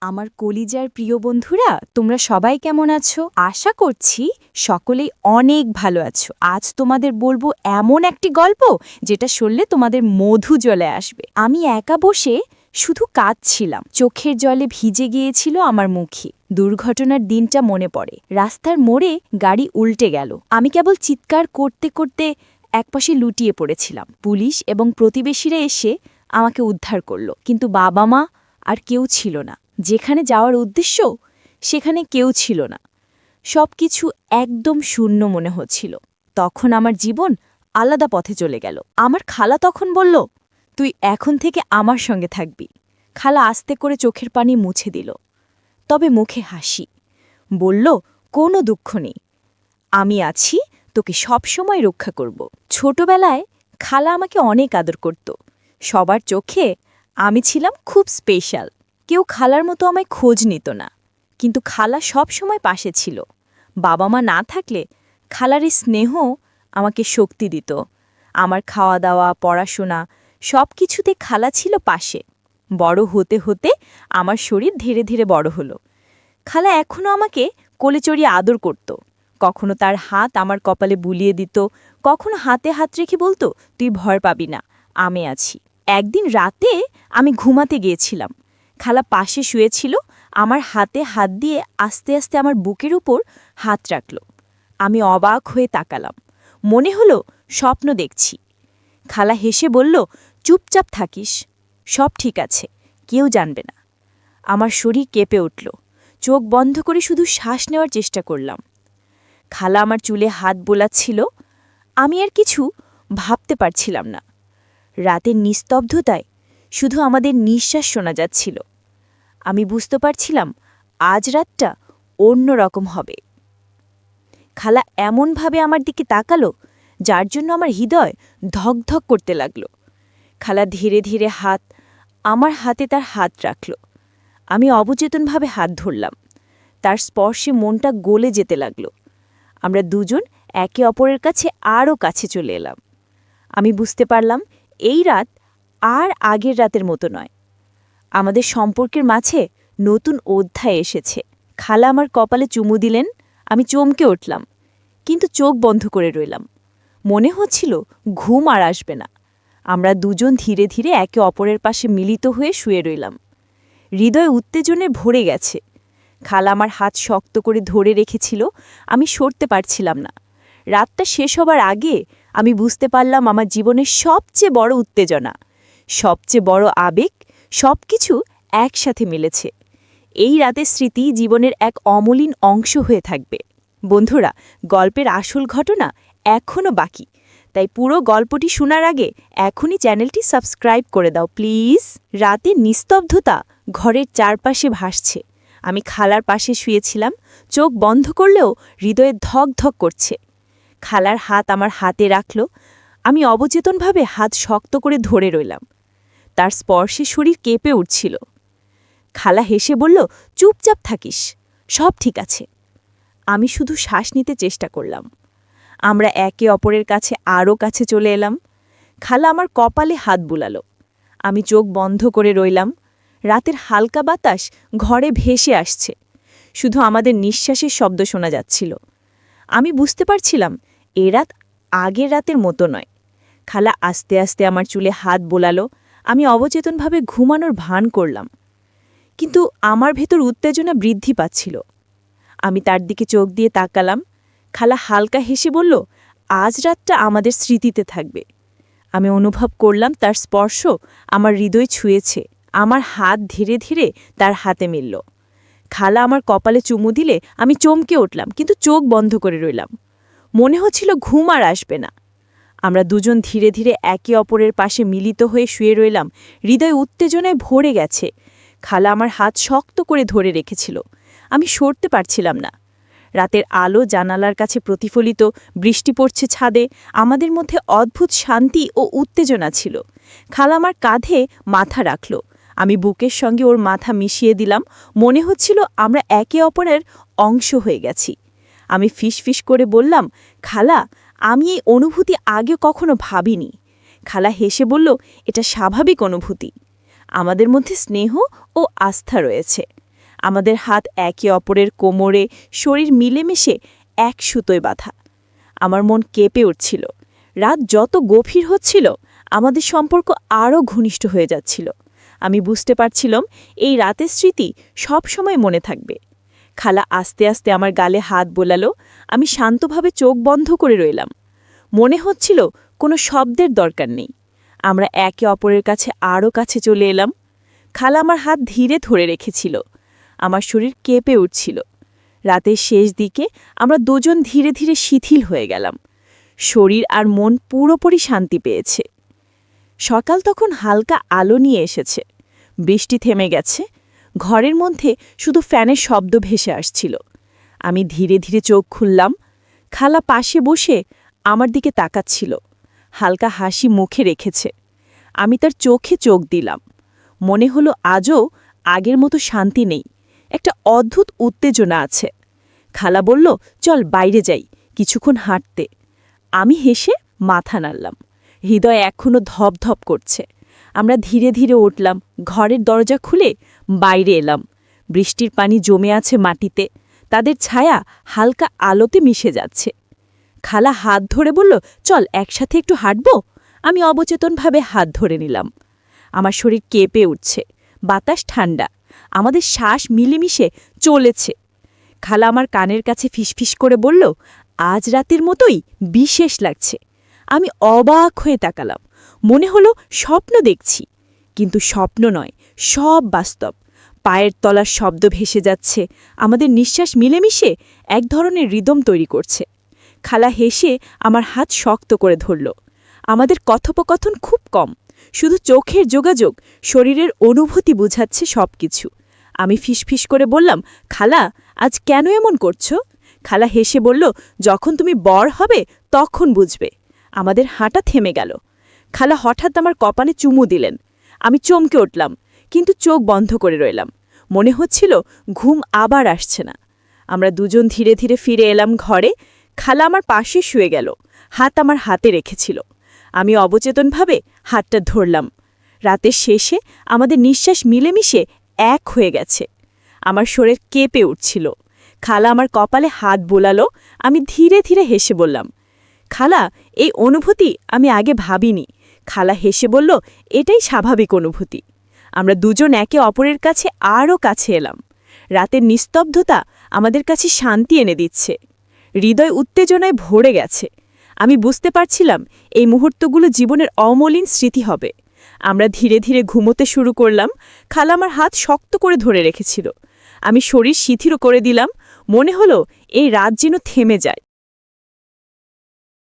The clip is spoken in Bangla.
আমার কলিজার প্রিয় বন্ধুরা, তোমরা সবাই কেমন আছো? আশা করছি সকলেই অনেক ভালো আছো। আজ তোমাদের বলবো এমন একটি গল্প যেটা শুনলে তোমাদের মধু জলে আসবে। আমি একা বসে শুধু কাঁদছিলাম, চোখের জলে ভিজে গিয়েছিল আমার মুখে। দুর্ঘটনার দিনটা মনে পড়ে। রাস্তার মোড়ে গাড়ি উল্টে গেল। আমি কেবল চিৎকার করতে করতে একপাশে লুটিয়ে পড়েছিলাম। পুলিশ এবং প্রতিবেশীরা এসে আমাকে উদ্ধার করল, কিন্তু বাবা মা আর কেউ ছিল না। যেখানে যাওয়ার উদ্দেশ্য সেখানে কেউ ছিল না। সবকিছু একদম শূন্য মনে হচ্ছিল। তখন আমার জীবন আলাদা পথে চলে গেল। আমার খালা তখন বলল, তুই এখন থেকে আমার সঙ্গে থাকবি। খালা আস্তে করে চোখের পানি মুছে দিল, তবে মুখে হাসি। বলল, কোনো দুঃখ নেই, আমি আছি, তোকে সবসময় রক্ষা করব। ছোটবেলায় খালা আমাকে অনেক আদর করত। সবার চোখে আমি ছিলাম খুব স্পেশাল। কেউ খালার মতো আমায় খোঁজ নিত না, কিন্তু খালা সব সময় পাশে ছিল। বাবা মা না থাকলে খালার এই স্নেহ আমাকে শক্তি দিত। আমার খাওয়া দাওয়া, পড়াশোনা সব কিছুতে খালা ছিল পাশে। বড় হতে হতে আমার শরীর ধীরে ধীরে বড় হলো। খালা এখনও আমাকে কোলে চড়িয়ে আদর করত। কখনো তার হাত আমার কপালে বুলিয়ে দিত, কখনো হাতে হাত রেখে বলতো, তুই ভয় পাবি না, আমি আছি। একদিন রাতে আমি ঘুমাতে গিয়েছিলাম। খালা পাশে শুয়েছিল, আমার হাতে হাত দিয়ে আস্তে আস্তে আমার বুকের উপর হাত রাখল। আমি অবাক হয়ে তাকালাম। মনে হলো স্বপ্ন দেখছি। খালা হেসে বলল, চুপচাপ থাকিস, সব ঠিক আছে, কেউ জানবে না। আমার শরীর কেঁপে উঠল। চোখ বন্ধ করে শুধু শ্বাস নেওয়ার চেষ্টা করলাম। খালা আমার চুলে হাত বোলাচ্ছিল। আমি আর কিছু ভাবতে পারছিলাম না। রাতের নিস্তব্ধতায় শুধু আমাদের নিঃশ্বাস শোনা যাচ্ছিল। আমি বুঝতে পারছিলাম আজ রাতটা অন্য রকম হবে। খালা এমনভাবে আমার দিকে তাকালো যার জন্য আমার হৃদয় ধকধক করতে লাগল। খালা ধীরে ধীরে আমার হাতে তার হাত রাখল। আমি অবচেতনভাবে হাত ধরলাম। তার স্পর্শে মনটা গলে যেতে লাগল। আমরা দুজন একে অপরের কাছে আরও কাছে চলে এলাম। আমি বুঝতে পারলাম এই রাত আর আগের রাতের মতো নয়। আমাদের সম্পর্কের মাঝে নতুন অধ্যায় এসেছে। খালা আমার কপালে চুমু দিলেন। আমি চমকে উঠলাম, কিন্তু চোখ বন্ধ করে রইলাম। মনে হচ্ছিল ঘুম আর আসবে না। আমরা দুজন ধীরে ধীরে একে অপরের পাশে মিলিত হয়ে শুয়ে রইলাম। হৃদয় উত্তেজনে ভরে গেছে। খালা আমার হাত শক্ত করে ধরে রেখেছিল, আমি সরতে পারছিলাম না। রাতটা শেষ হবার আগে আমি বুঝতে পারলাম আমার জীবনের সবচেয়ে বড় উত্তেজনা, সবচেয়ে বড় আবেগ সবকিছু একসাথে মিলেছে। এই রাতের স্মৃতি জীবনের এক অমলিন অংশ হয়ে থাকবে। বন্ধুরা, গল্পের আসল ঘটনা এখনও বাকি, তাই পুরো গল্পটি শোনার আগে এখনই চ্যানেলটি সাবস্ক্রাইব করে দাও প্লিজ। রাতের নিস্তব্ধতা ঘরের চারপাশে ভাসছে। আমি খালার পাশে শুয়েছিলাম, চোখ বন্ধ করলেও হৃদয়ে ধক ধক করছে। খালার হাত আমার হাতে রাখল। আমি অবচেতনভাবে হাত শক্ত করে ধরে রইলাম। তার স্পর্শে শরীর কেঁপে উঠছিল। খালা হেসে বলল, চুপচাপ থাকিস, সব ঠিক আছে। আমি শুধু শ্বাস নিতে চেষ্টা করলাম। আমরা একে অপরের কাছে আরও কাছে চলে এলাম। খালা আমার কপালে হাত বুলালো। আমি চোখ বন্ধ করে রইলাম। রাতের হালকা বাতাস ঘরে ভেসে আসছে। শুধু আমাদের নিঃশ্বাসের শব্দ শোনা যাচ্ছিল। আমি বুঝতে পারছিলাম এ রাত আগের রাতের মতো নয়। খালা আস্তে আস্তে আমার চুলে হাত বোলালো। আমি অবচেতনভাবে ঘুমানোর ভান করলাম, কিন্তু আমার ভেতর উত্তেজনা বৃদ্ধি পাচ্ছিল। আমি তার দিকে চোখ দিয়ে তাকালাম। খালা হালকা হেসে বলল, আজ রাতটা আমাদের স্মৃতিতে থাকবে। আমি অনুভব করলাম তার স্পর্শ আমার হৃদয় ছুঁয়েছে। আমার হাত ধীরে ধীরে তার হাতে মিলল। খালা আমার কপালে চুমু দিলে আমি চমকে উঠলাম, কিন্তু চোখ বন্ধ করে রইলাম। মনে হচ্ছিল ঘুম আর আসবে না। আমরা দুজন ধীরে ধীরে একে অপরের পাশে মিলিত হয়ে শুয়ে রইলাম। হৃদয় উত্তেজনায় ভরে গেছে। খালা আমার হাত শক্ত করে ধরে রেখেছিল। আমি সরতে পারছিলাম না। রাতের আলো জানালার কাছে প্রতিফলিত, বৃষ্টি পড়ছে ছাদে। আমাদের মধ্যে অদ্ভুত শান্তি ও উত্তেজনা ছিল। খালা আমার কাঁধে মাথা রাখল। আমি বুকের সঙ্গে ওর মাথা মিশিয়ে দিলাম। মনে হচ্ছিল আমরা একে অপরের অংশ হয়ে গেছি। আমি ফিসফিস করে বললাম, খালা, আমি এই অনুভূতি আগে কখনো ভাবিনি। খালা হেসে বলল, এটা স্বাভাবিক অনুভূতি। আমাদের মধ্যে স্নেহ ও আস্থা রয়েছে। আমাদের হাত একে অপরের কোমরে, শরীর মিলেমিশে এক সুতোয় বাঁধা। আমার মন কেঁপে উঠছিল। রাত যত গভীর হচ্ছিল, আমাদের সম্পর্ক আরও ঘনিষ্ঠ হয়ে যাচ্ছিল। আমি বুঝতে পারছিলাম এই রাতের স্মৃতি সব সময় মনে থাকবে। খালা আস্তে আস্তে আমার গালে হাত বোলালো। আমি শান্তভাবে চোখ বন্ধ করে রইলাম। মনে হচ্ছিল কোনো শব্দের দরকার নেই। আমরা একে অপরের কাছে আরও কাছে চলে এলাম। খালা আমার হাত ধীরে ধরে রেখেছিল। আমার শরীর কেঁপে উঠছিল। রাতের শেষ দিকে আমরা দুজন ধীরে ধীরে শিথিল হয়ে গেলাম। শরীর আর মন পুরোপুরি শান্তি পেয়েছে। সকাল তখন হালকা আলো নিয়ে এসেছে। বৃষ্টি থেমে গেছে। ঘরের মধ্যে শুধু ফ্যানের শব্দ ভেসে আসছিল। আমি ধীরে ধীরে চোখ খুললাম। খালা পাশে বসে আমার দিকে তাকাচ্ছিল। হালকা হাসি মুখে রেখেছে। আমি তার চোখে চোখ দিলাম। মনে হলো আজও আগের মতো শান্তি নেই, একটা অদ্ভুত উত্তেজনা আছে। খালা বলল, চল বাইরে যাই, কিছুক্ষণ হাঁটতে। আমি হেসে মাথা নাড়লাম। হৃদয় এখনো ধপধপ করছে। আমরা ধীরে ধীরে উঠলাম। ঘরের দরজা খুলে বাইরে এলাম। বৃষ্টির পানি জমে আছে মাটিতে। তাদের ছায়া হালকা আলোতে মিশে যাচ্ছে। খালা হাত ধরে বলল, চল একসাথে একটু হাঁটব। আমি অবচেতনভাবে হাত ধরে নিলাম। আমার শরীর কেঁপে উঠছে। বাতাস ঠান্ডা। আমাদের শ্বাস মিলেমিশে চলেছে। খালা আমার কানের কাছে ফিসফিস করে বলল, আজ রাতের মতোই বিশেষ লাগছে। আমি অবাক হয়ে তাকালাম। মনে হলো স্বপ্ন দেখছি, কিন্তু স্বপ্ন নয়, সব বাস্তব। পায়ের তলার শব্দ ভেসে যাচ্ছে। আমাদের নিঃশ্বাস মিলেমিশে এক ধরনের রিদম তৈরি করছে। খালা হেসে আমার হাত শক্ত করে ধরল। আমাদের কথোপকথন খুব কম, শুধু চোখের যোগাযোগ, শরীরের অনুভূতি বুঝাচ্ছে সবকিছু। আমি ফিসফিস করে বললাম, খালা, আজ কেন এমন করছো? খালা হেসে বলল, যখন তুমি বর হবে তখন বুঝবে। আমাদের হাঁটা থেমে গেল। খালা হঠাৎ আমার কপালে চুমু দিলেন। আমি চমকে উঠলাম, কিন্তু চোখ বন্ধ করে রইলাম। মনে হচ্ছিল ঘুম আবার আসছে না। আমরা দুজন ধীরে ধীরে ফিরে এলাম ঘরে। খালা আমার পাশে শুয়ে গেল, হাত আমার হাতে রেখেছিল। আমি অবচেতনভাবে হাতটা ধরলাম। রাতের শেষে আমাদের নিঃশ্বাস মিলেমিশে এক হয়ে গেছে। আমার শরীর কেঁপে উঠছিল। খালা আমার কপালে হাত বোলালো। আমি ধীরে ধীরে হেসে বললাম, খালা, এই অনুভূতি আমি আগে ভাবিনি। খালা হেসে বলল, এটাই স্বাভাবিক অনুভূতি। আমরা দুজন একে অপরের কাছে আরও কাছে এলাম। রাতের নিস্তব্ধতা আমাদের কাছে শান্তি এনে দিচ্ছে। হৃদয় উত্তেজনায় ভরে গেছে। আমি বুঝতে পারছিলাম এই মুহূর্তগুলো জীবনের অমলিন স্মৃতি হবে। আমরা ধীরে ধীরে ঘুমোতে শুরু করলাম। খালা আমার হাত শক্ত করে ধরে রেখেছিল। আমি শরীর শিথিল করে দিলাম। মনে হলো এই রাত যেন থেমে যায়।